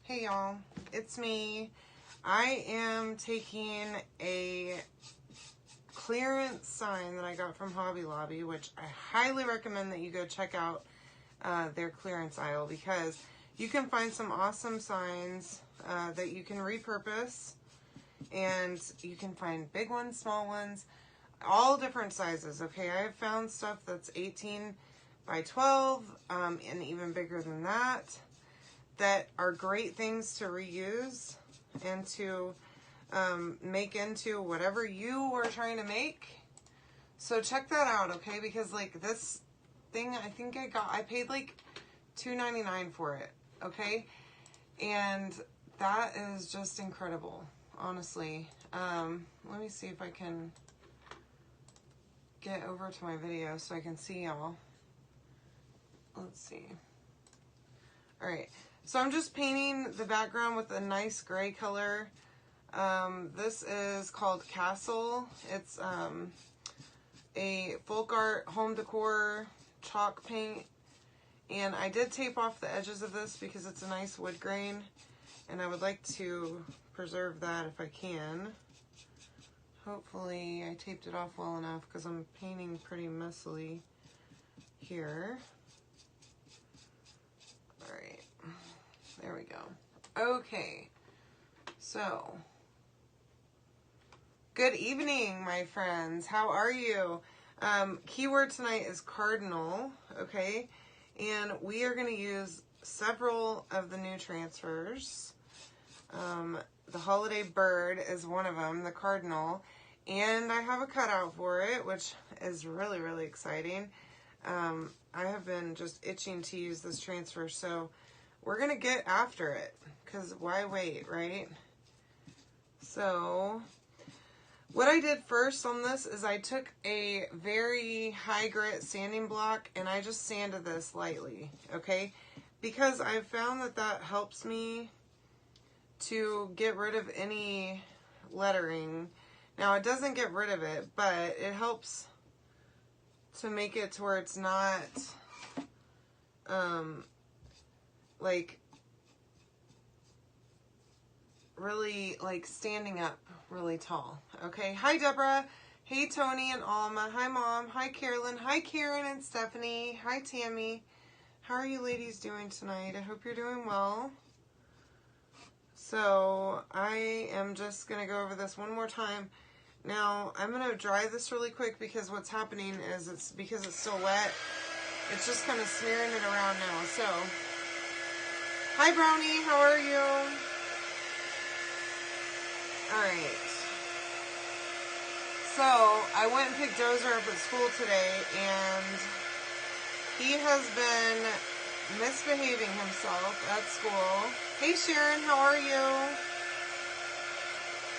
Hey y'all, it's me. I am taking a clearance sign that I got from Hobby Lobby, which I highly recommend that you go check out their clearance aisle, because you can find some awesome signs that you can repurpose, and you can find big ones, small ones, all different sizes. Okay, I have found stuff that's 18 by 12 and even bigger than that are great things to reuse and to make into whatever you are trying to make. So check that out, okay? Because like this thing, I paid like $2.99 for it, okay? And that is just incredible, honestly. Let me see if I can get over to my video so I can see y'all. Let's see. All right. So I'm just painting the background with a nice gray color. This is called Castle. It's a folk art home decor chalk paint. And I did tape off the edges of this because it's a nice wood grain. And I would like to preserve that if I can. Hopefully I taped it off well enough because I'm painting pretty messily here. All right. There we go. Okay, so good evening, my friends. How are you? Keyword tonight is cardinal, okay? And we are going to use several of the new transfers. The holiday bird is one of them, the cardinal. And I have a cutout for it, which is really, really exciting. I have been just itching to use this transfer, so we're going to get after it, because why wait, right? So what I did first on this is I took a very high grit sanding block and I just sanded this lightly, okay? Because I've found that that helps me to get rid of any lettering. Now it doesn't get rid of it, but it helps to make it to where it's not like really like standing up really tall. Okay, hi Deborah, hey Tony and Alma, hi Mom, hi Carolyn, hi Karen and Stephanie, hi Tammy. How are you ladies doing tonight? I hope you're doing well. So I am just gonna go over this one more time. Now I'm gonna dry this really quick because what's happening is because it's still wet, it's just kind of smearing it around now. So hi Brownie, how are you? Alright. So I went and picked Dozer up at school today, and he has been misbehaving himself at school. Hey Sharon, how are you?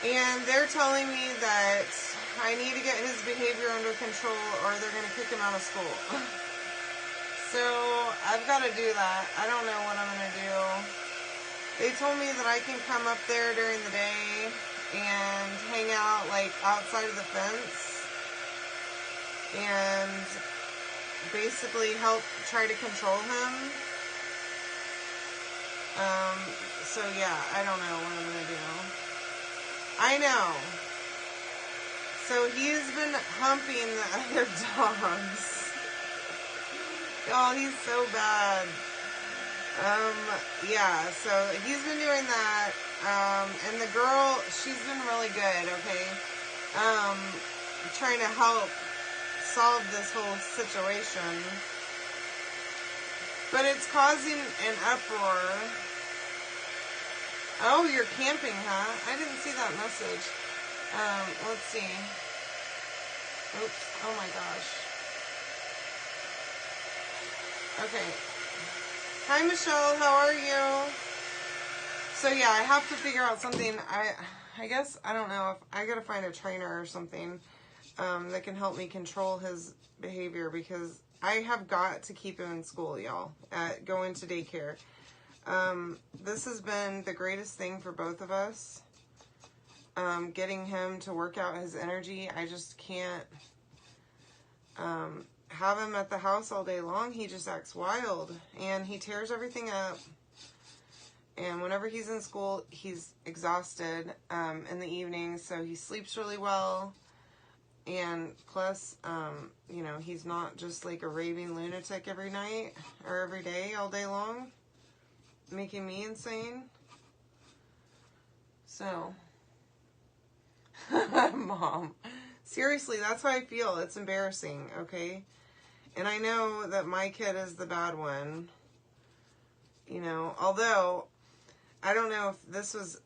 And they're telling me that I need to get his behavior under control or they're going to kick him out of school. So I've got to do that. I don't know what I'm going to do. They told me that I can come up there during the day and hang out like outside of the fence and basically help try to control him. So yeah, I don't know what I'm going to do. I know. So he's been humping the other dogs. Oh, he's so bad. Yeah, so he's been doing that. And the girl, she's been really good, okay? Trying to help solve this whole situation. But it's causing an uproar. Oh, you're camping, huh? I didn't see that message. Let's see. Oops, oh my gosh. Okay. Hi, Michelle. How are you? So, yeah, I have to figure out something. I guess, I don't know, if I got to find a trainer or something that can help me control his behavior, because I have got to keep him in school, y'all, going to daycare. This has been the greatest thing for both of us, getting him to work out his energy. I just can't have him at the house all day long. He just acts wild and he tears everything up. And whenever he's in school, he's exhausted in the evening, so he sleeps really well. And plus, you know, he's not just like a raving lunatic every night or every day, all day long, making me insane. So, Mom, seriously, that's how I feel. It's embarrassing, okay? And I know that my kid is the bad one, you know, although I don't know if this was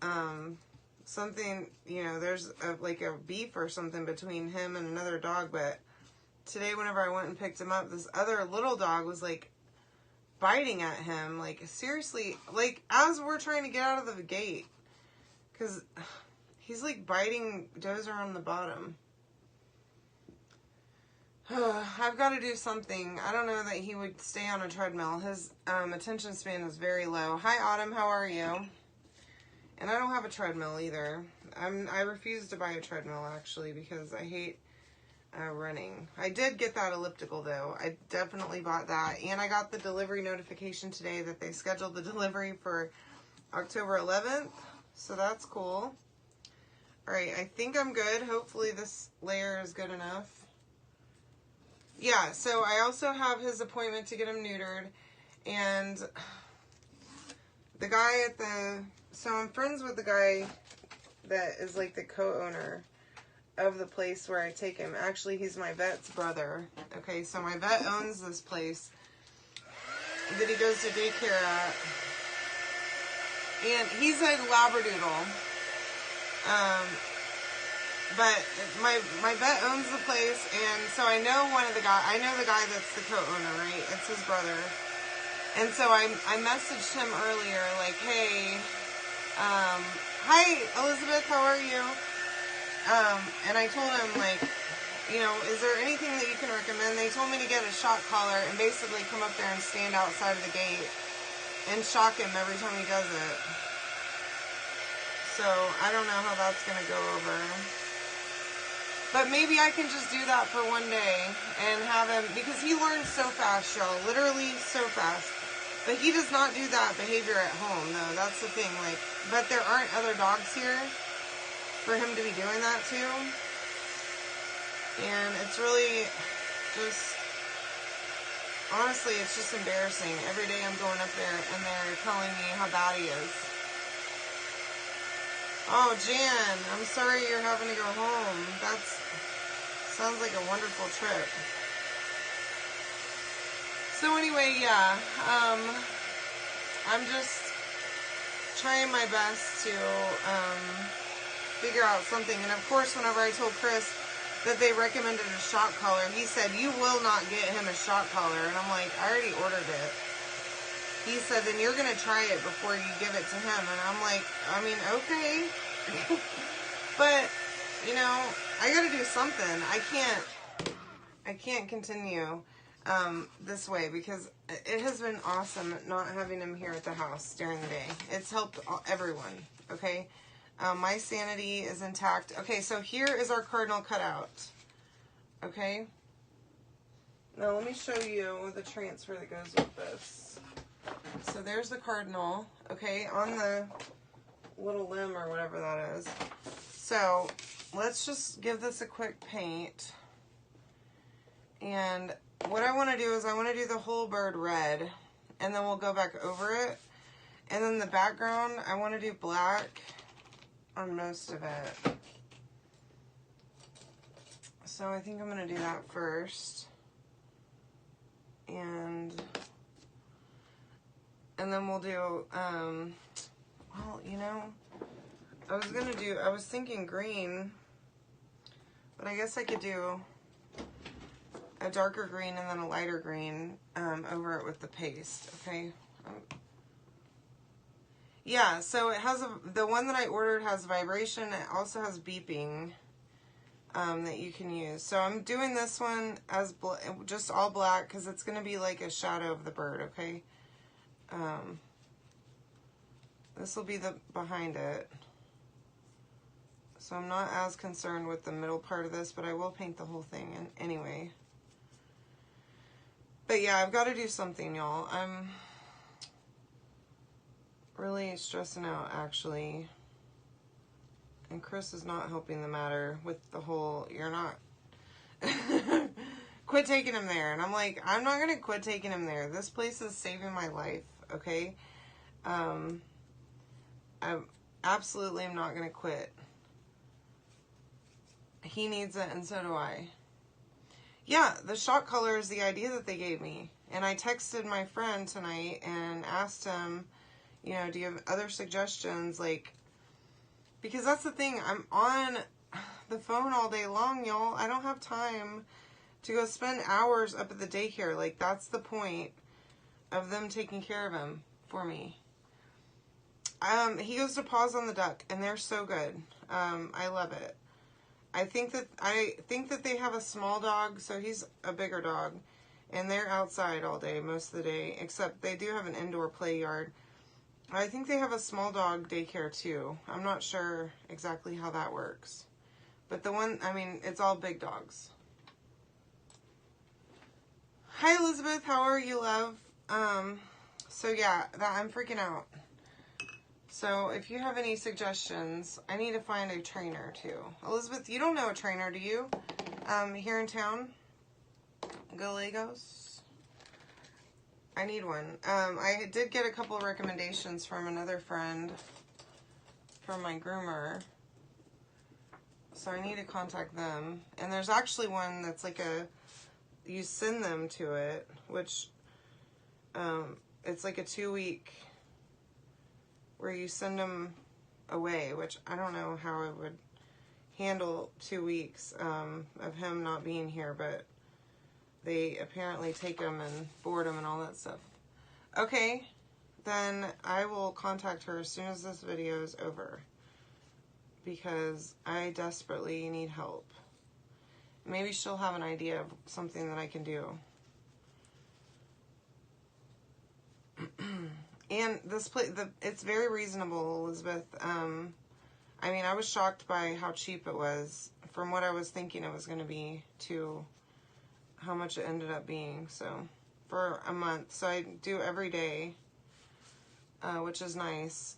something, you know, there's like a beef or something between him and another dog, but today whenever I went and picked him up, this other little dog was like biting at him, like seriously, like as we're trying to get out of the gate, because he's like biting Dozer on the bottom. I've got to do something. I don't know that he would stay on a treadmill. His attention span is very low. Hi, Autumn. How are you? And I don't have a treadmill either. I refuse to buy a treadmill, actually, because I hate running. I did get that elliptical, though. I definitely bought that. And I got the delivery notification today that they scheduled the delivery for October 11th. So that's cool. All right, I think I'm good. Hopefully this layer is good enough. Yeah, so I also have his appointment to get him neutered. And the guy at the... So I'm friends with the guy that is like the co-owner of the place where I take him. Actually, he's my vet's brother. Okay, so my vet owns this place that he goes to daycare at. And he's a Labradoodle. But my vet owns the place, and so I know the guy that's the co-owner, right? It's his brother. And so I messaged him earlier, like, hey, hi, Elizabeth, how are you? And I told him, like, you know, is there anything that you can recommend? They told me to get a shock collar and basically come up there and stand outside of the gate and shock him every time he does it. So I don't know how that's going to go over. But maybe I can just do that for one day and have him, because he learns so fast, y'all, literally so fast. But he does not do that behavior at home, though. That's the thing. Like, but there aren't other dogs here for him to be doing that to. And it's really just, honestly, it's just embarrassing. Every day I'm going up there and they're telling me how bad he is. Oh, Jan, I'm sorry you're having to go home. Sounds like a wonderful trip. So anyway, yeah, I'm just trying my best to figure out something. And of course, whenever I told Chris that they recommended a shock collar, he said, you will not get him a shock collar. And I'm like, I already ordered it. He said, then you're going to try it before you give it to him. And I'm like, I mean, okay. But, you know, I got to do something. I can't continue this way, because it has been awesome not having him here at the house during the day. It's helped everyone, okay? My sanity is intact. Okay, so here is our cardinal cutout, okay? Now let me show you the transfer that goes with this. So there's the cardinal, okay, on the little limb or whatever that is. So let's just give this a quick paint. And what I want to do is I want to do the whole bird red, and then we'll go back over it. And then the background, I want to do black on most of it. So I think I'm going to do that first. And then we'll do, well, you know, I was thinking green, but I guess I could do a darker green and then a lighter green over it with the paste, okay? Yeah, so it has the one that I ordered has vibration. It also has beeping that you can use. So I'm doing this one as just all black because it's going to be like a shadow of the bird, okay? This will be the behind it. So I'm not as concerned with the middle part of this, but I will paint the whole thing anyway. But yeah, I've got to do something, y'all. really stressing out, actually. And Chris is not helping the matter with the whole, you're not, quit taking him there. And I'm like, I'm not going to quit taking him there. This place is saving my life, okay? I absolutely am not going to quit. He needs it, and so do I. Yeah, the shock collar is the idea that they gave me. And I texted my friend tonight and asked him, you know, do you have other suggestions? Like, because that's the thing. I'm on the phone all day long, y'all. I don't have time to go spend hours up at the daycare. Like, that's the point of them taking care of him for me. He goes to Paws on the Duck, and they're so good. I love it. I think that they have a small dog, so he's a bigger dog, and they're outside all day, most of the day, except they do have an indoor play yard. I think they have a small dog daycare too. I'm not sure exactly how that works. But the one, I mean, it's all big dogs. Hi Elizabeth, how are you, love? So yeah, I'm freaking out. So if you have any suggestions, I need to find a trainer too. Elizabeth, you don't know a trainer, do you? Here in town? Gallegos? I need one. I did get a couple of recommendations from another friend from my groomer. So I need to contact them. And there's actually one that's like you send them to it, which, it's like a 2-week where you send them away, which I don't know how I would handle 2 weeks, of him not being here, but they apparently take them and board them and all that stuff. Okay, then I will contact her as soon as this video is over, because I desperately need help. Maybe she'll have an idea of something that I can do. And this place, it's very reasonable, Elizabeth. I mean, I was shocked by how cheap it was from what I was thinking it was going to be to how much it ended up being. So for a month, so I do every day, which is nice.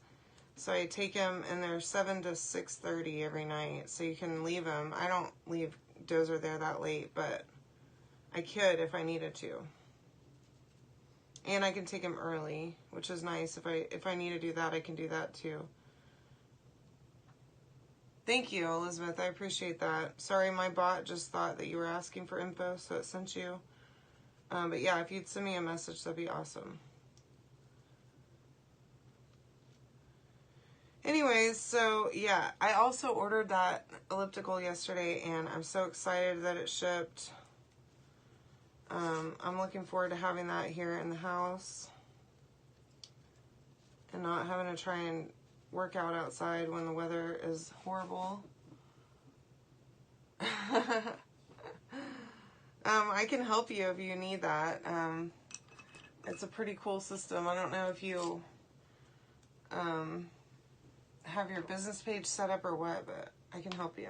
So I take him, and they're 7 to 6:30 every night, so you can leave him. I don't leave Dozer there that late, but I could if I needed to. And I can take him early, which is nice. If I need to do that, I can do that too. Thank you, Elizabeth. I appreciate that. Sorry, my bot just thought that you were asking for info, so it sent you. But yeah, if you'd send me a message, that'd be awesome. Anyways, so yeah, I also ordered that elliptical yesterday, and I'm so excited that it shipped. I'm looking forward to having that here in the house and not having to try and work out outside when the weather is horrible. I can help you if you need that. It's a pretty cool system. I don't know if you have your business page set up or what, but I can help you.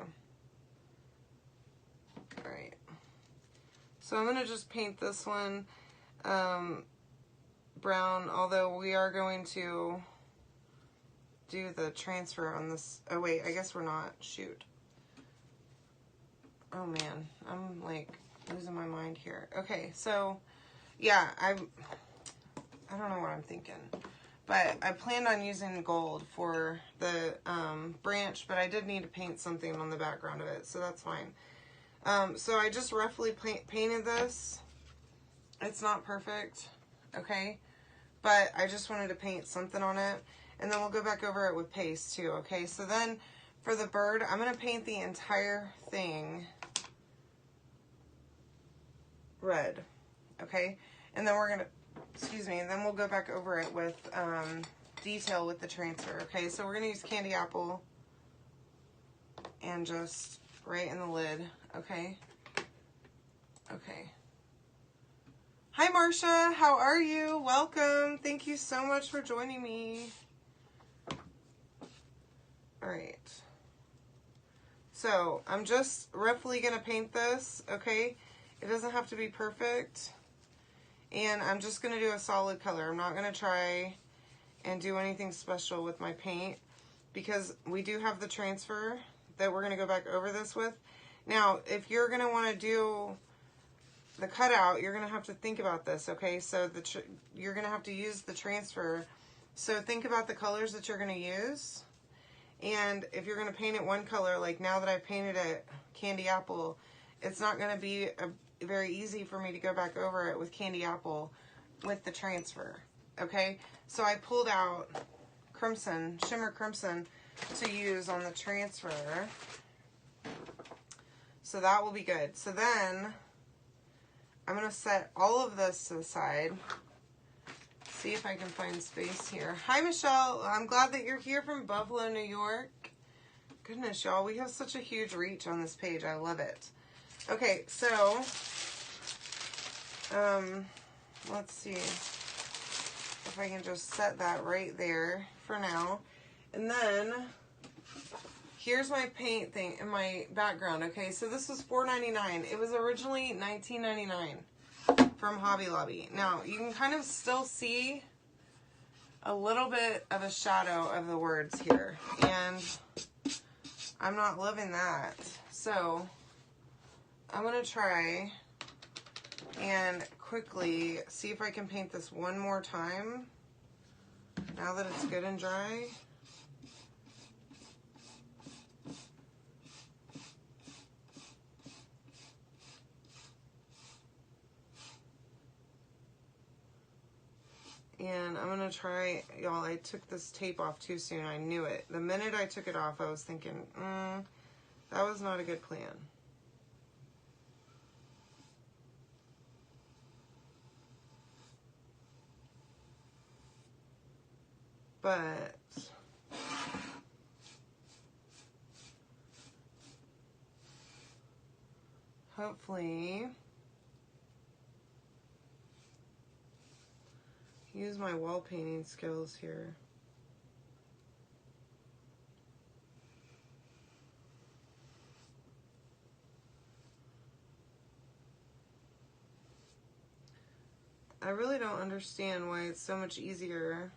All right. So I'm going to just paint this one brown, although we are going to do the transfer on this. Oh wait, I guess we're not. Shoot. Oh man, I'm like losing my mind here. Okay, so yeah, I don't know what I'm thinking, but I planned on using gold for the branch, but I did need to paint something on the background of it, so that's fine. So I just roughly painted this. It's not perfect, okay? But I just wanted to paint something on it. And then we'll go back over it with paste too, okay? So then for the bird, I'm going to paint the entire thing red, okay? And then we're going to, excuse me, and then we'll go back over it with detail with the transfer, okay? So we're going to use candy apple and just right in the lid. Okay. Okay. Hi, Marcia. How are you? Welcome. Thank you so much for joining me. All right. So I'm just roughly going to paint this. Okay. It doesn't have to be perfect. And I'm just going to do a solid color. I'm not going to try and do anything special with my paint, because we do have the transfer that we're going to go back over this with. Now, if you're going to want to do the cutout, you're going to have to think about this, okay? So you're going to have to use the transfer. So think about the colors that you're going to use. And if you're going to paint it one color, like now that I've painted it candy apple, it's not going to be very easy for me to go back over it with candy apple with the transfer, okay? So I pulled out crimson, shimmer crimson, to use on the transfer. So that will be good. So then I'm going to set all of this to the side. See if I can find space here. Hi, Michelle. I'm glad that you're here from Buffalo, New York. Goodness, y'all, we have such a huge reach on this page. I love it. Okay, so let's see if I can just set that right there for now. And then here's my paint thing in my background. Okay, so this was $4.99. It was originally $19.99 from Hobby Lobby. Now, you can kind of still see a little bit of a shadow of the words here, and I'm not loving that. So I'm going to try and quickly see if I can paint this one more time now that it's good and dry. And I'm going to try, y'all, I took this tape off too soon. I knew it. The minute I took it off, I was thinking, that was not a good plan. But hopefully use my wall painting skills here. I really don't understand why it's so much easier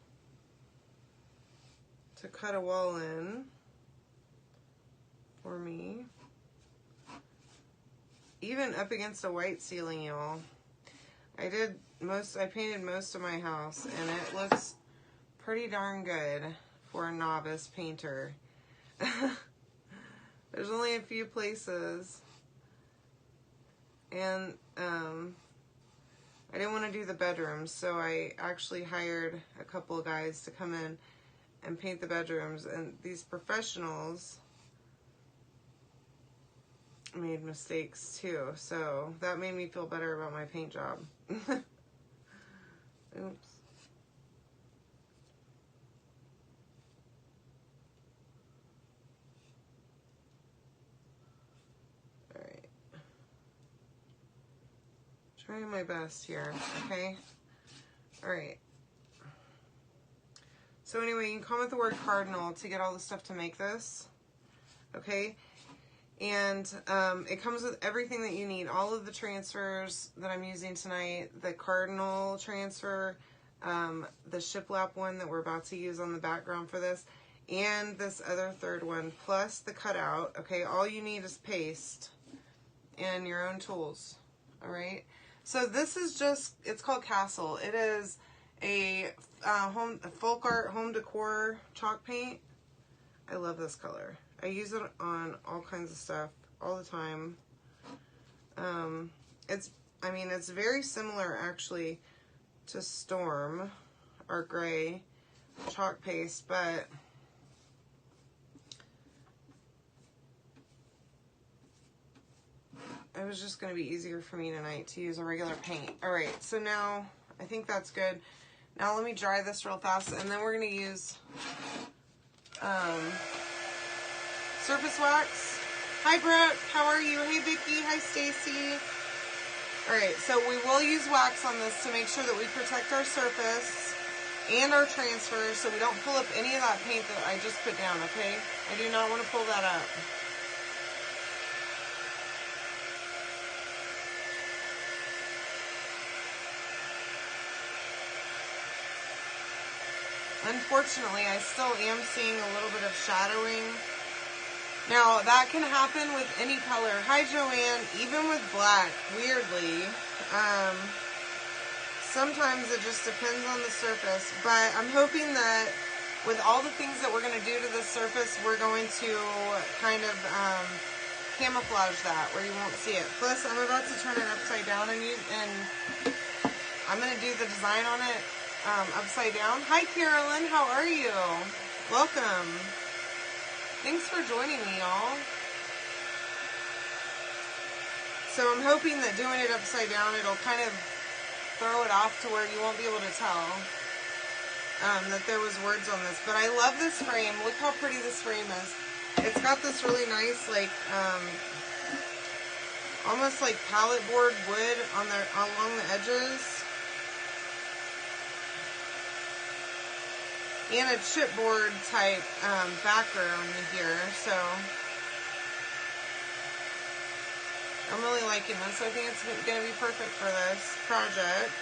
to cut a wall in for me. Even up against a white ceiling, y'all. I painted most of my house, and it looks pretty darn good for a novice painter. There's only a few places, and I didn't want to do the bedrooms, so I actually hired a couple of guys to come in and paint the bedrooms, and these professionals made mistakes too, so that made me feel better about my paint job. Oops. Alright. Trying my best here, okay? Alright. So anyway, you can comment the word cardinal to get all the stuff to make this, okay? And it comes with everything that you need. All of the transfers that I'm using tonight, the cardinal transfer, the shiplap one that we're about to use on the background for this, and this other third one, plus the cutout, okay? All you need is paste and your own tools, all right? So this is just, it's called Castle. It is a folk art home decor chalk paint. I love this color. I use it on all kinds of stuff all the time. It's very similar actually to Storm, our gray chalk paste, but it was just going to be easier for me tonight to use a regular paint. All right, so now I think that's good. Now let me dry this real fast, and then we're going to use surface wax. Hi Brooke, how are you? Hey Vicki, hi Stacy. Alright, so we will use wax on this to make sure that we protect our surface and our transfers so we don't pull up any of that paint that I just put down, okay? I do not want to pull that up. unfortunately, I still am seeing a little bit of shadowing. Now, that can happen with any color. Hi, Joanne. Even with black, weirdly. Sometimes it just depends on the surface. But I'm hoping that with all the things that we're going to do to the surface, we're going to kind of camouflage that where you won't see it. Plus, I'm about to turn it upside down and I'm going to do the design on it upside down. Hi, Carolyn. How are you? Welcome. Thanks for joining me, y'all. So I'm hoping that doing it upside down, it'll kind of throw it off to where you won't be able to tell that there was words on this. But I love this frame. Look how pretty this frame is. It's got this really nice, like, almost like palette board wood along the edges. And a chipboard type background here, so I'm really liking this. I think it's going to be perfect for this project.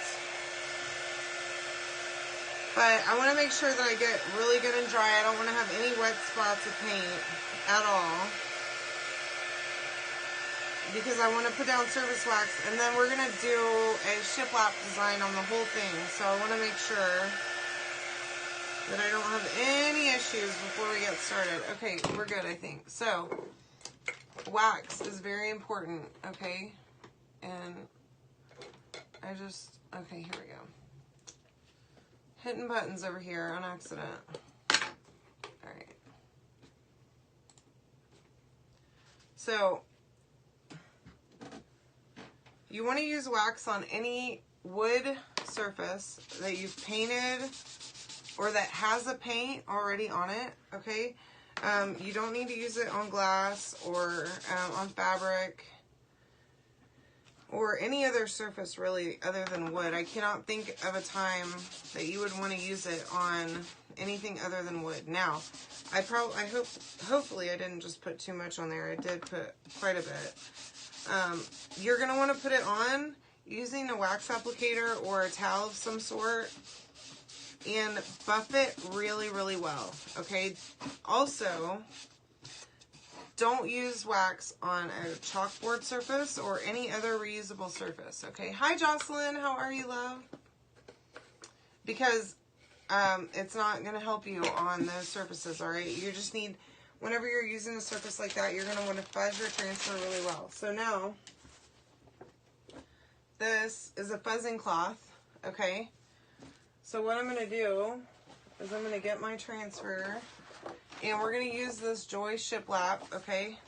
But I want to make sure that I get really good and dry. I don't want to have any wet spots of paint at all, because I want to put down surface wax, and then we're going to do a shiplap design on the whole thing. So I want to make sure that I don't have any issues before we get started. Okay, we're good, I think. So, wax is very important, okay? And okay, here we go. Hitting buttons over here on accident. Alright. So, you want to use wax on any wood surface that you've painted or that has a paint already on it, okay? You don't need to use it on glass or on fabric or any other surface really other than wood. I cannot think of a time that you would want to use it on anything other than wood. Now, hopefully I didn't just put too much on there. I did put quite a bit. You're going to want to put it on using a wax applicator or a towel of some sort, and buff it really, really well, okay? Also, don't use wax on a chalkboard surface or any other reusable surface, okay? Hi, Jocelyn. How are you, love? Because it's not going to help you on those surfaces, all right? You just need, whenever you're using a surface like that, you're going to want to fuzz your transfer really well. So now, this is a fuzzing cloth, okay? So what I'm going to do is I'm going to get my transfer, and we're going to use this Joy shiplap, okay?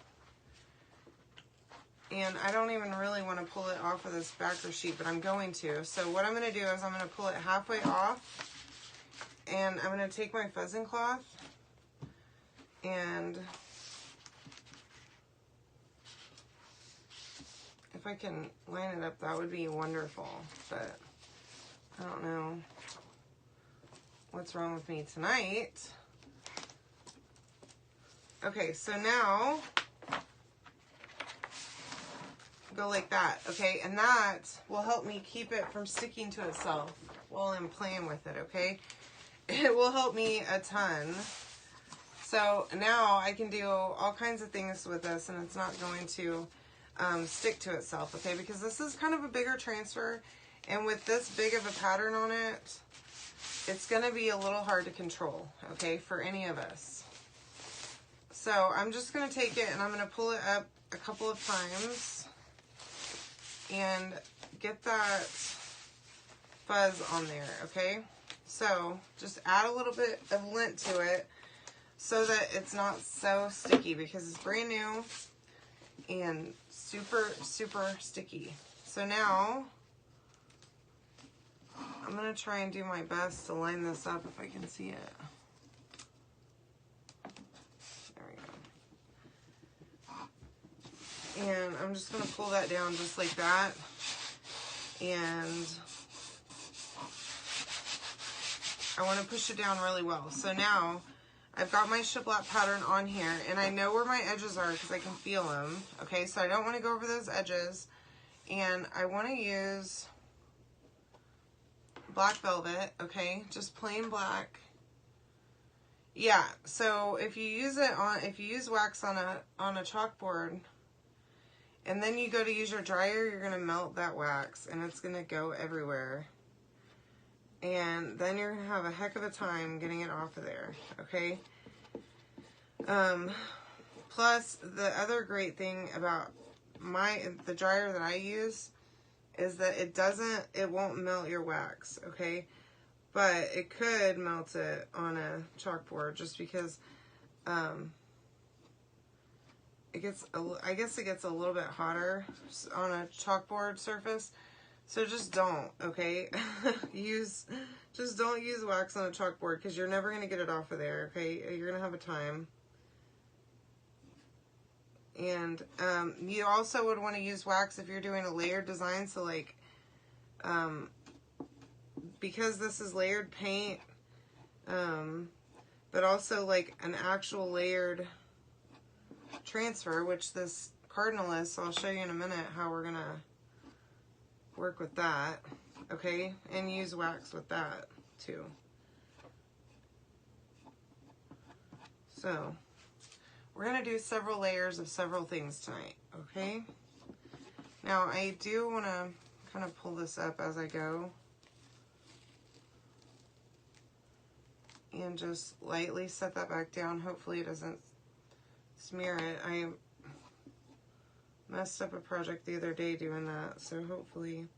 And I don't even really want to pull it off of this backer sheet, but I'm going to. So what I'm going to do is I'm going to pull it halfway off, and I'm going to take my fuzzing cloth, and if I can line it up, that would be wonderful, but I don't know what's wrong with me tonight. Okay, so now go like that, okay? And that will help me keep it from sticking to itself while I'm playing with it, okay? It will help me a ton. So now I can do all kinds of things with this, and it's not going to stick to itself, okay? Because this is kind of a bigger transfer, and with this big of a pattern on it, it's going to be a little hard to control, okay, for any of us. So I'm just going to take it and I'm going to pull it up a couple of times and get that fuzz on there, okay? So just add a little bit of lint to it so that it's not so sticky, because it's brand new and super, super sticky. So now I'm going to try and do my best to line this up if I can see it. There we go. And I'm just going to pull that down just like that. And I want to push it down really well. So now I've got my shiplap pattern on here, and I know where my edges are because I can feel them. Okay, so I don't want to go over those edges. And I want to use black velvet, okay, just plain black, Yeah, so if you use wax on a chalkboard, and then you go to use your dryer, you're gonna melt that wax, and it's gonna go everywhere. And then you're gonna have a heck of a time getting it off of there, okay? Plus, the other great thing about the dryer that I use is that it won't melt your wax, okay? But it could melt it on a chalkboard just because I guess it gets a little bit hotter on a chalkboard surface. So just don't, okay? Just don't use wax on a chalkboard because you're never going to get it off of there, okay? You're going to have a time. And you also would want to use wax if you're doing a layered design. So like, because this is layered paint, but also like an actual layered transfer, which this Cardinal is, so I'll show you in a minute how we're gonna work with that, okay? And use wax with that too. So we're gonna do several layers of several things tonight, okay? Now I do want to kind of pull this up as I go and just lightly set that back down. Hopefully it doesn't smear it. I messed up a project the other day doing that, so hopefully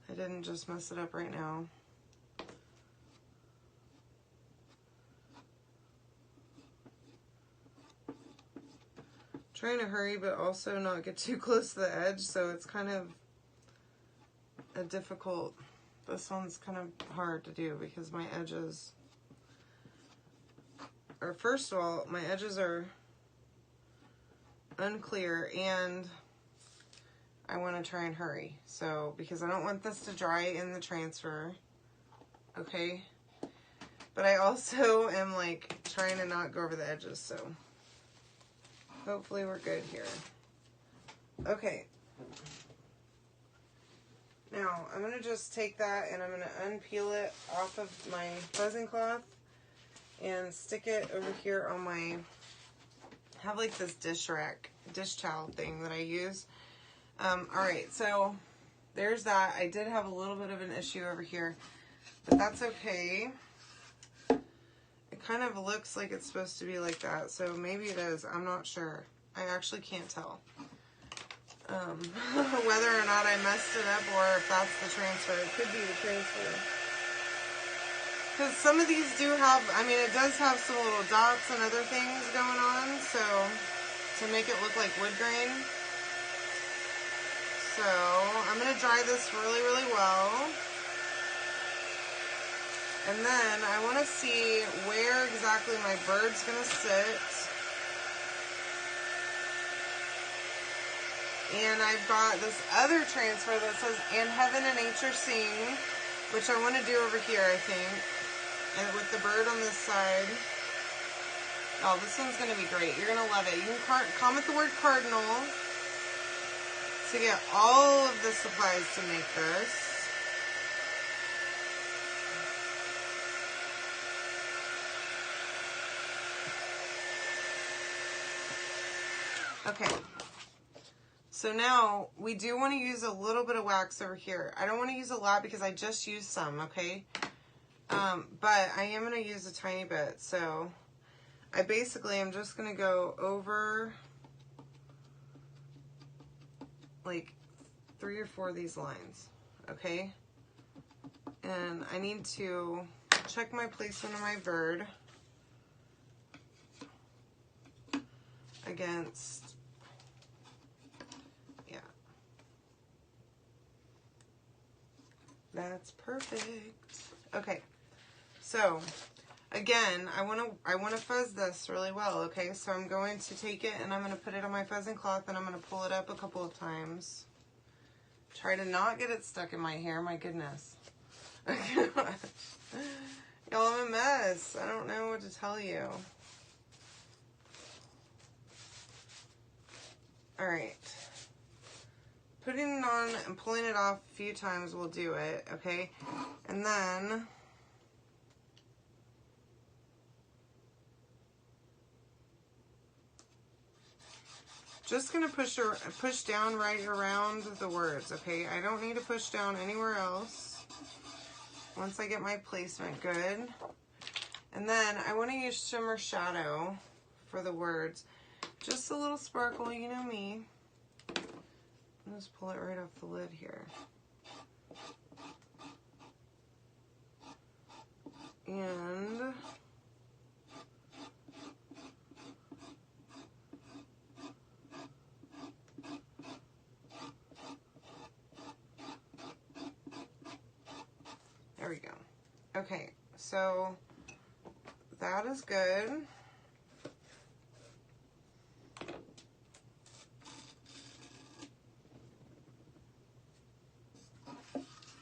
I didn't just mess it up right now. Trying to hurry but also not get too close to the edge, so it's kind of a difficult, this one's kind of hard to do because my edges are, first of all, my edges are unclear and I want to try and hurry. So, because I don't want this to dry in the transfer, okay? But I also am like trying to not go over the edges, so hopefully we're good here. Okay. Now, I'm going to just take that and I'm going to unpeel it off of my fuzzing cloth and stick it over here on my, I have like this dish towel thing that I use. Alright, so there's that. I did have a little bit of an issue over here, but that's okay. It kind of looks like it's supposed to be like that, so maybe it is. I'm not sure. I actually can't tell. Whether or not I messed it up or if that's the transfer. It could be the transfer. Because some of these do have, I mean, it does have some little dots and other things going on, so to make it look like wood grain. So I'm going to dry this really, really well. And then I want to see where exactly my bird's going to sit. And I've got this other transfer that says, "And Heaven and Nature Sing," which I want to do over here, I think. And with the bird on this side. Oh, this one's going to be great. You're going to love it. You can comment the word Cardinal to get all of the supplies to make this. Okay. So now, we do want to use a little bit of wax over here. I don't want to use a lot because I just used some, okay? But I am going to use a tiny bit. So, I basically am just going to go over like 3 or 4 of these lines, okay? And I need to check my placement of my bird against, yeah, that's perfect. Okay, so again, I want to fuzz this really well, okay? So I'm going to take it and I'm going to put it on my fuzzing cloth and I'm going to pull it up a couple of times. Try to not get it stuck in my hair, my goodness. Y'all, I'm a mess. I don't know what to tell you. Alright. Putting it on and pulling it off a few times will do it, okay? And then Just gonna push down right around the words, okay? I don't need to push down anywhere else once I get my placement good. And then I want to use Shimmer Shadow for the words. Just a little sparkle, you know me. I'll just pull it right off the lid here. And there we go. Okay, so that is good.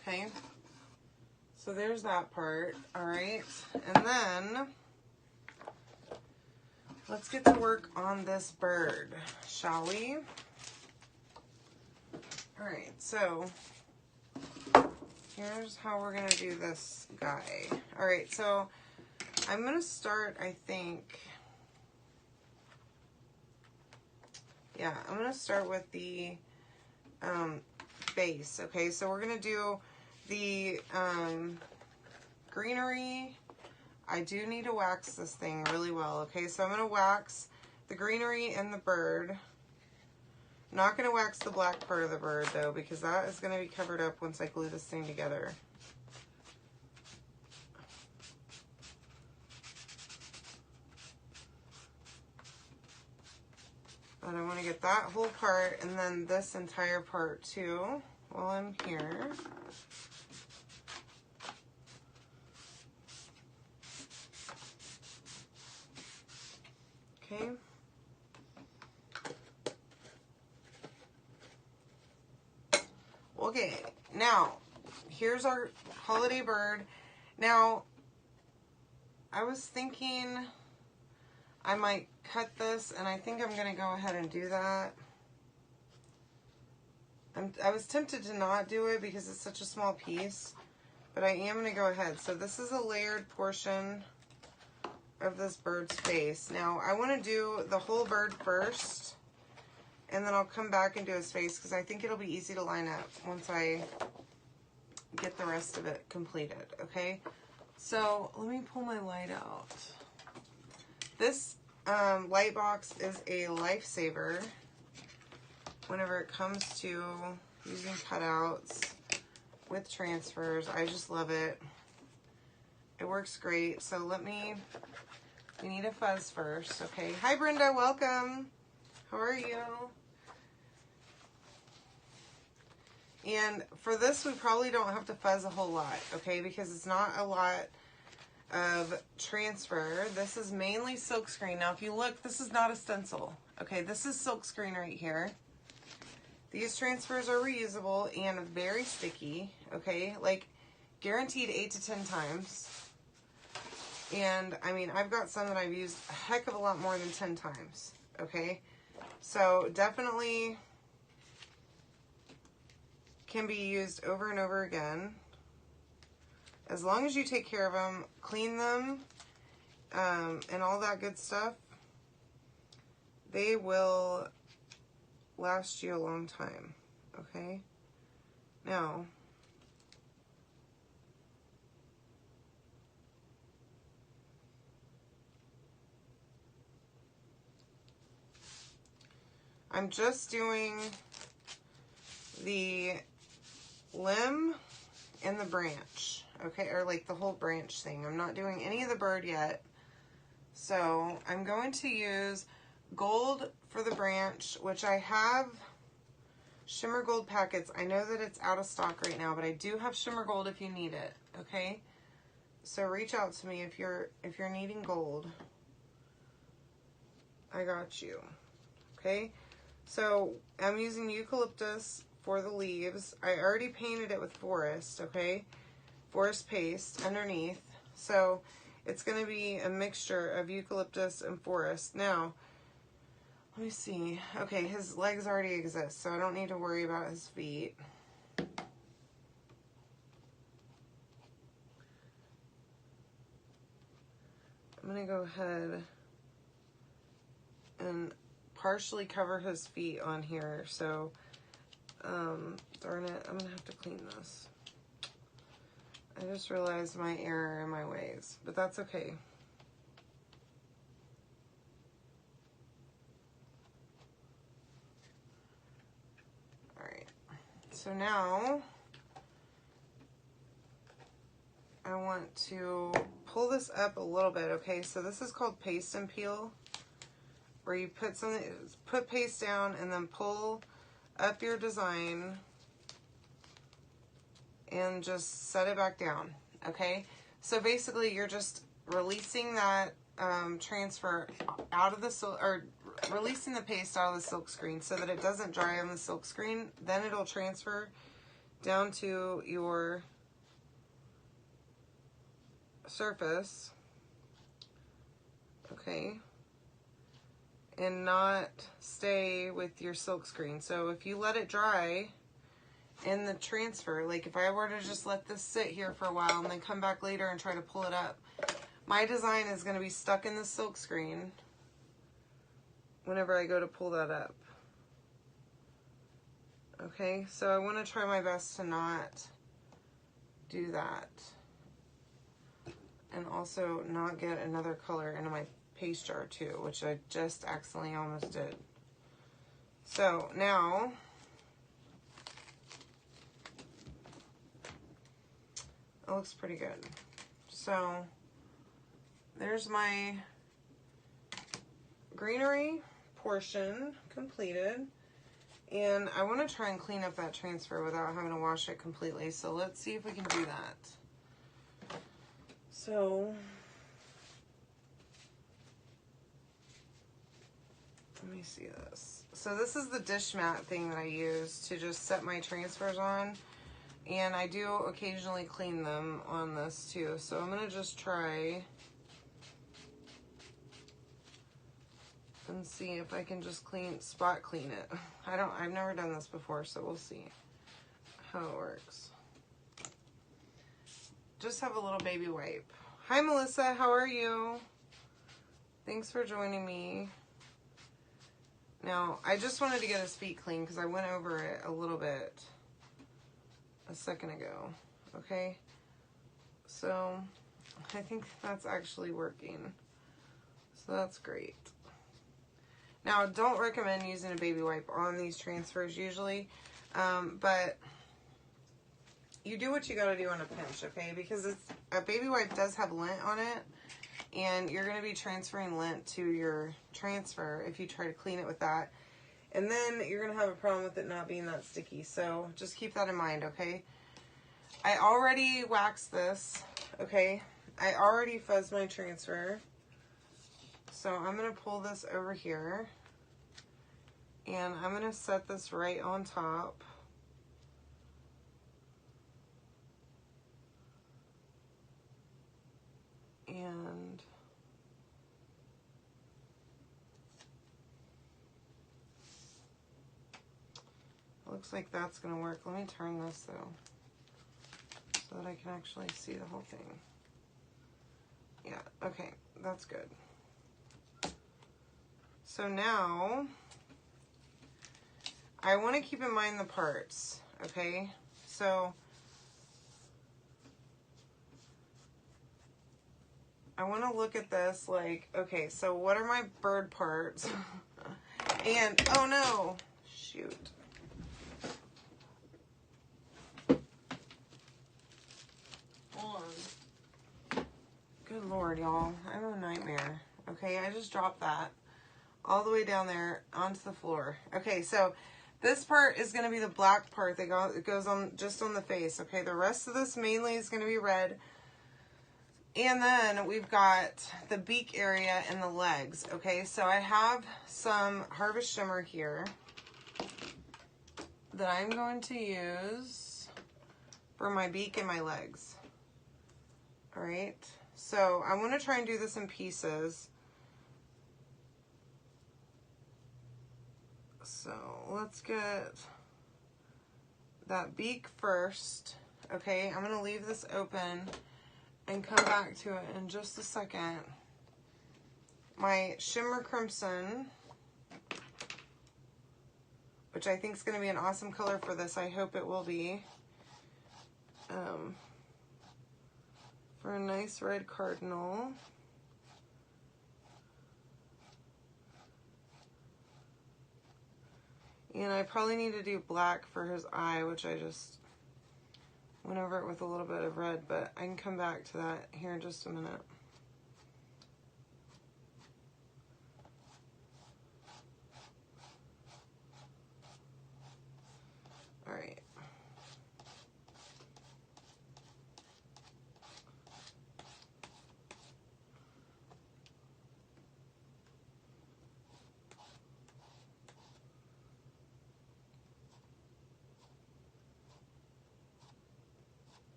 Okay, so there's that part. All right, and then let's get to work on this bird, shall we? All right, so here's how we're gonna do this guy. All right, so I'm gonna start, I think, yeah, I'm gonna start with the base. Okay, so we're gonna do the greenery. I do need to wax this thing really well. Okay, so I'm gonna wax the greenery and the bird. I'm not gonna wax the black part of the bird though, because that is gonna be covered up once I glue this thing together. But I want to get that whole part and then this entire part too while I'm here. Okay. Okay, now here's our holiday bird. Now, I was thinking I might cut this, and I think I'm going to go ahead and do that. I was tempted to not do it because it's such a small piece, but I am going to go ahead. So this is a layered portion of this bird's face. Now, I want to do the whole bird first, and then I'll come back and do his face because I think it'll be easy to line up once I get the rest of it completed, okay? So let me pull my light out. This light box is a lifesaver whenever it comes to using cutouts with transfers. I just love it. It works great. So we need a fuzz first, okay? Hi Brenda, welcome. How are you? And for this, we probably don't have to fuzz a whole lot, okay? Because it's not a lot of transfer. This is mainly silkscreen. Now, if you look, this is not a stencil, okay? This is silkscreen right here. These transfers are reusable and very sticky, okay? Like, guaranteed 8 to 10 times. And, I mean, I've got some that I've used a heck of a lot more than 10 times, okay? So, definitely can be used over and over again. As long as you take care of them, clean them, and all that good stuff, they will last you a long time, okay? Now, I'm just doing the limb and the branch, okay, or like the whole branch thing. I'm not doing any of the bird yet. So I'm going to use gold for the branch, which I have shimmer gold packets. I know that it's out of stock right now, but I do have shimmer gold if you need it, okay? So reach out to me if you're needing gold. I got you, okay? So I'm using eucalyptus for the leaves. I already painted it with forest, okay? Forest paste underneath. So it's going to be a mixture of eucalyptus and forest. Now, let me see. Okay, his legs already exist, so I don't need to worry about his feet. I'm going to go ahead and partially cover his feet on here, so darn it, I'm gonna have to clean this. I just realized my error in my ways, but that's okay. All right, so now I want to pull this up a little bit, okay? So this is called paste and peel, where you put paste down and then pull up your design and just set it back down, okay? So basically you're just releasing that transfer out of the silk, or releasing the paste out of the silk screen so that it doesn't dry on the silk screen. Then it'll transfer down to your surface, okay, and not stay with your silk screen. So if you let it dry in the transfer, like if I were to just let this sit here for a while and then come back later and try to pull it up, my design is going to be stuck in the silk screen whenever I go to pull that up. Okay, so I want to try my best to not do that. And also not get another color into my paste jar too, which I just accidentally almost did. So now, it looks pretty good. So there's my greenery portion completed. And I want to try and clean up that transfer without having to wash it completely. So let's see if we can do that. So let me see this. So this is the dish mat thing that I use to just set my transfers on. And I do occasionally clean them on this too. So I'm going to just try and see if I can just spot clean it. I've never done this before, so we'll see how it works. Just have a little baby wipe. Hi Melissa, how are you? Thanks for joining me. Now, I just wanted to get his feet clean because I went over it a little bit a second ago, okay? So, I think that's actually working. So that's great. Now, don't recommend using a baby wipe on these transfers usually, but you do what you gotta do on a pinch, okay? Because a baby wipe does have lint on it, and you're gonna be transferring lint to your transfer if you try to clean it with that. And then you're gonna have a problem with it not being that sticky. So just keep that in mind, okay? I already waxed this, okay? I already fuzzed my transfer. So I'm gonna pull this over here, and I'm gonna set this right on top. And it looks like that's gonna work. Let me turn this though, so that I can actually see the whole thing. Yeah, okay, that's good. So now, I want to keep in mind the parts, okay? So, I want to look at this like, okay, so what are my bird parts? And, oh no, shoot. Hold on. Good Lord, y'all, I'm a nightmare. Okay, I just dropped that all the way down there onto the floor. Okay, so this part is going to be the black part that goes on just on the face. Okay, the rest of this mainly is going to be red. And then we've got the beak area and the legs. Okay, so I have some Harvest Shimmer here that I'm going to use for my beak and my legs. All right, so I want to try and do this in pieces. So let's get that beak first. Okay, I'm going to leave this open and come back to it in just a second. My Shimmer Crimson which I think is going to be an awesome color for this. I hope it will be. For a nice red cardinal. And I probably need to do black for his eye, which I just went over it with a little bit of red, but I can come back to that here in just a minute. All right.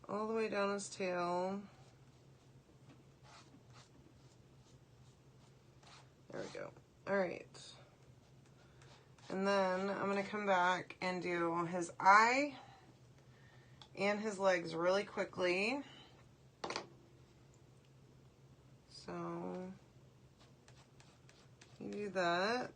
All the way down his tail. There we go. All right. And then I'm going to come back and do his eye and his legs really quickly. So you do that.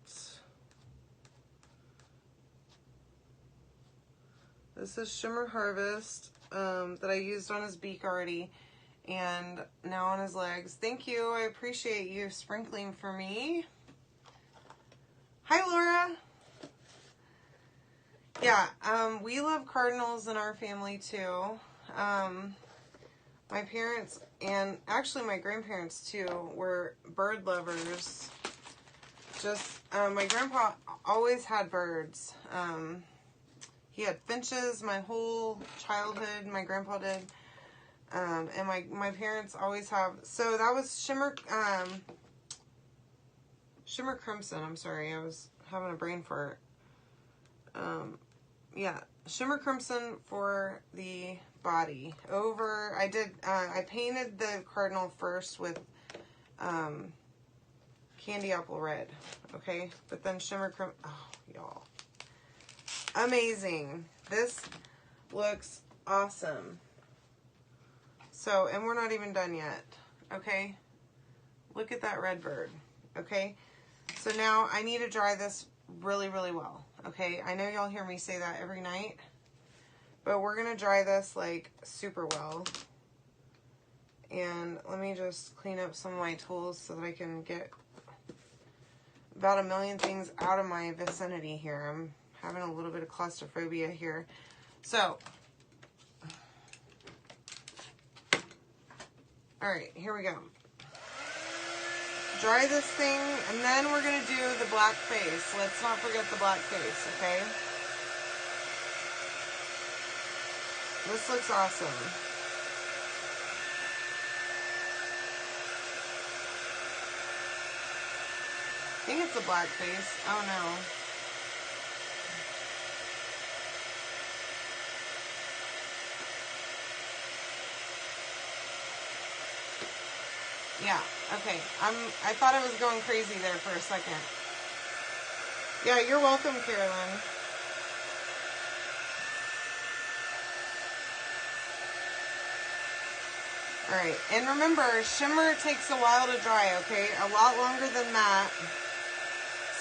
This is Shimmer Harvest that I used on his beak already, and now on his legs. Thank you. I appreciate you sprinkling for me. Hi, Laura. Yeah, we love cardinals in our family too. My parents, and actually my grandparents too, were bird lovers. Just, my grandpa always had birds. He had finches my whole childhood, my grandpa did. And my parents always have, so that was Shimmer Crimson, I'm sorry, I was having a brain fart. Yeah, Shimmer Crimson for the body. I painted the cardinal first with Candy Apple Red, okay? But then Shimmer Crimson, oh, y'all. Amazing. This looks awesome. So, and we're not even done yet, okay? Look at that red bird, okay? So now I need to dry this really, really well, okay? I know y'all hear me say that every night, but we're gonna dry this like super well. And let me just clean up some of my tools so that I can get about a million things out of my vicinity here. I'm having a little bit of claustrophobia here. So, all right, here we go. Dry this thing, and then we're gonna do the black face. Let's not forget the black face, okay? This looks awesome. I think it's a black face. Oh no. Yeah, okay. I thought I was going crazy there for a second. Yeah, you're welcome, Carolyn. Alright, and remember, shimmer takes a while to dry, okay? A lot longer than that.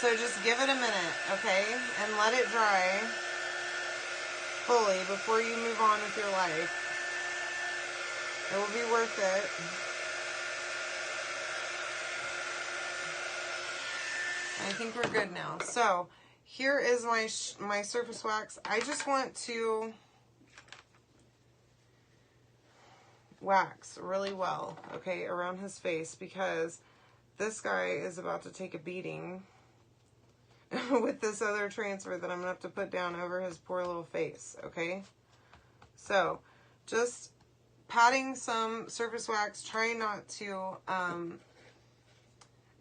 So just give it a minute, okay? And let it dry fully before you move on with your life. It will be worth it. I think we're good now. So here is my surface wax. I just want to wax really well, okay, around his face, because this guy is about to take a beating with this other transfer that I'm gonna have to put down over his poor little face, okay? So just patting some surface wax, trying not to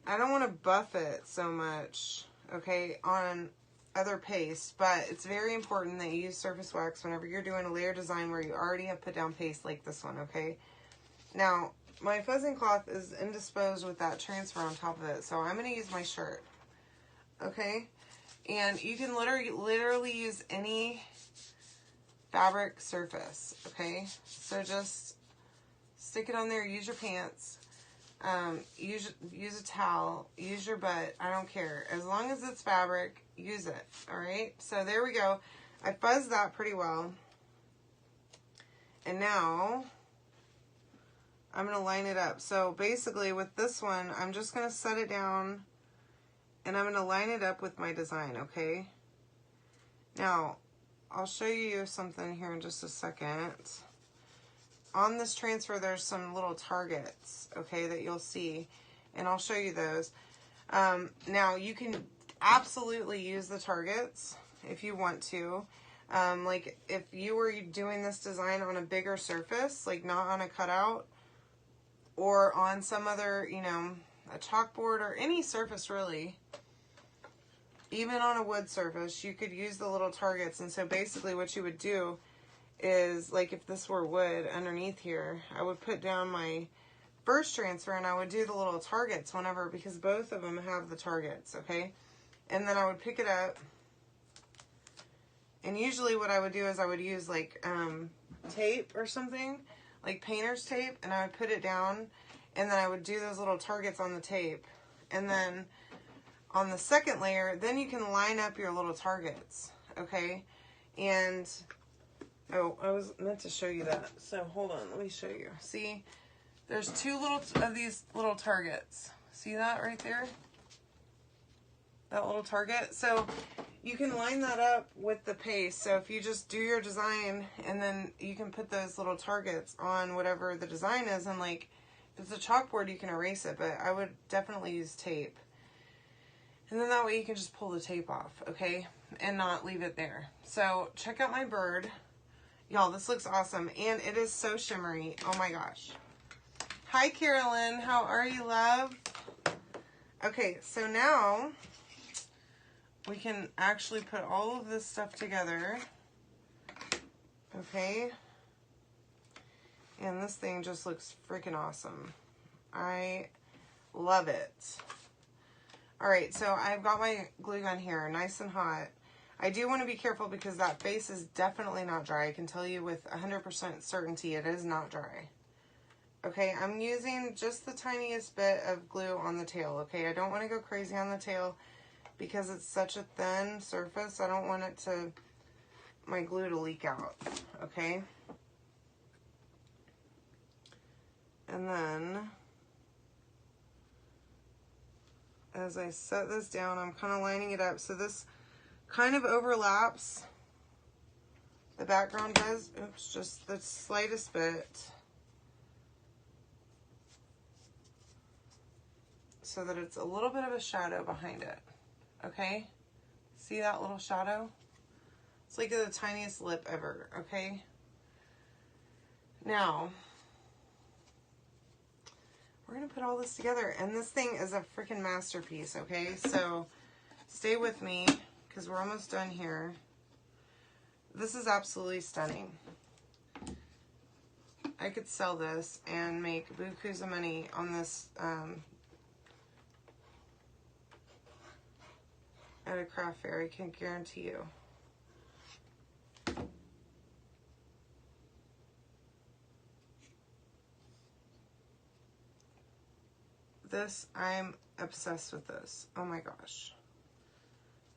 I don't want to buff it so much, okay, on other paste, but it's very important that you use surface wax whenever you're doing a layer design where you already have put down paste like this one, okay? Now, my fuzzing cloth is indisposed with that transfer on top of it, so I'm going to use my shirt, okay? And you can literally use any fabric surface, okay? So just stick it on there, use your pants, use a towel, use your butt, I don't care. As long as it's fabric, use it, all right? So there we go. I fuzzed that pretty well. And now I'm going to line it up. So basically with this one, I'm just going to set it down and I'm going to line it up with my design, okay? Now, I'll show you something here in just a second. On this transfer, there's some little targets, okay, that you'll see, and I'll show you those. Now, you can absolutely use the targets if you want to. Like, if you were doing this design on a bigger surface, like not on a cutout, or on some other, you know, a chalkboard or any surface really, even on a wood surface, you could use the little targets. And so basically what you would do is, like if this were wood underneath here, I would put down my first transfer and I would do the little targets whenever, because both of them have the targets, okay? And then I would pick it up, and usually what I would do is I would use like tape or something, like painter's tape, and I would put it down, and then I would do those little targets on the tape. And then on the second layer, then you can line up your little targets, okay? And, oh, I was meant to show you that. So hold on, let me show you. See, there's two little of these little targets. See that right there? That little target. So you can line that up with the paste. So if you just do your design, and then you can put those little targets on whatever the design is, and like, if it's a chalkboard, you can erase it, but I would definitely use tape. And then that way you can just pull the tape off, okay? And not leave it there. So check out my bird. Y'all, this looks awesome. And it is so shimmery. Oh my gosh. Hi, Carolyn. How are you, love? Okay, so now we can actually put all of this stuff together. Okay. And this thing just looks freaking awesome. I love it. All right, so I've got my glue gun here, nice and hot. I do want to be careful because that face is definitely not dry. I can tell you with 100% certainty it is not dry. Okay, I'm using just the tiniest bit of glue on the tail, okay? I don't want to go crazy on the tail because it's such a thin surface. I don't want it to, my glue to leak out, okay? And then, as I set this down, I'm kind of lining it up. So this kind of overlaps. The background does. Oops, just the slightest bit. So that it's a little bit of a shadow behind it. Okay? See that little shadow? It's like the tiniest lip ever, okay? Now, we're going to put all this together, and this thing is a freaking masterpiece, okay? So stay with me because we're almost done here. This is absolutely stunning. I could sell this and make bukus of money on this at a craft fair, I can guarantee you. This, I'm obsessed with this. Oh my gosh.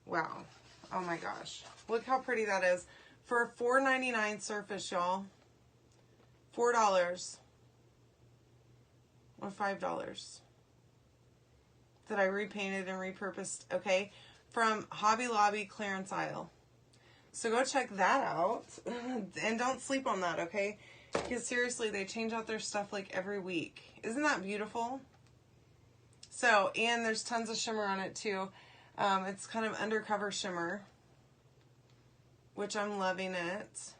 Wow. Oh my gosh. Look how pretty that is. For a $4.99 surface, y'all. $4 or $5 that I repainted and repurposed, okay, from Hobby Lobby clearance aisle. So go check that out. And don't sleep on that, okay? Because seriously, they change out their stuff like every week. Isn't that beautiful? So, and there's tons of shimmer on it too. It's kind of undercover shimmer, which I'm loving it.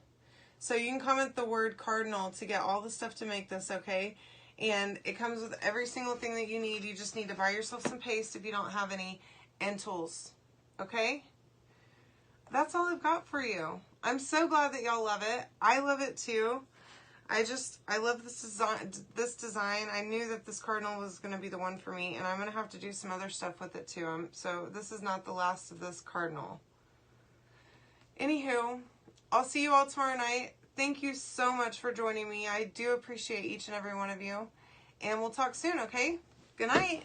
So you can comment the word cardinal to get all the stuff to make this, okay? And it comes with every single thing that you need. You just need to buy yourself some paste if you don't have any, and tools, okay? That's all I've got for you. I'm so glad that y'all love it. I love it too. I love this design. I knew that this cardinal was going to be the one for me, and I'm going to have to do some other stuff with it too. So this is not the last of this cardinal. Anywho, I'll see you all tomorrow night. Thank you so much for joining me. I do appreciate each and every one of you. And we'll talk soon, okay? Good night.